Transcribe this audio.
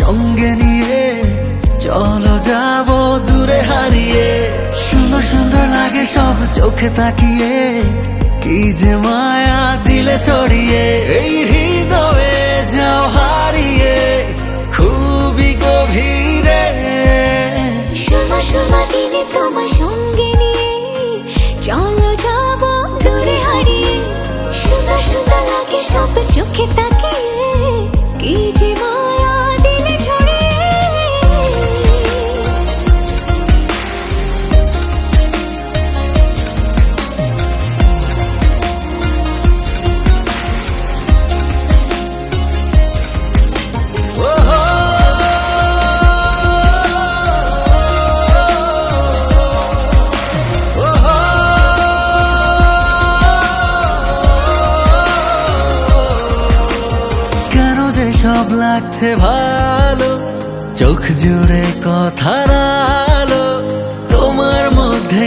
সঙ্গে নিয়ে চলো যাব দূরে হারিয়ে। সুন্দর সুন্দর লাগে সব চোখে তাকিয়ে, কি যে মায়া দিলে ছড়িয়ে। এই হৃদয়ে যাও হারিয়ে খুবই গভীরে। সুরমা সুরমা দিনে তোমার সঙ্গে নিয়ে চলো যাব দূরে হারিয়ে। সুন্দর সুন্দর লাগে সব চোখে তাকিয়ে, কি যে মায়া দিলে ছড়িয়ে। সব লাগছে ভালো, চোখ জুড়ে কথার আলো তোমার মধ্যে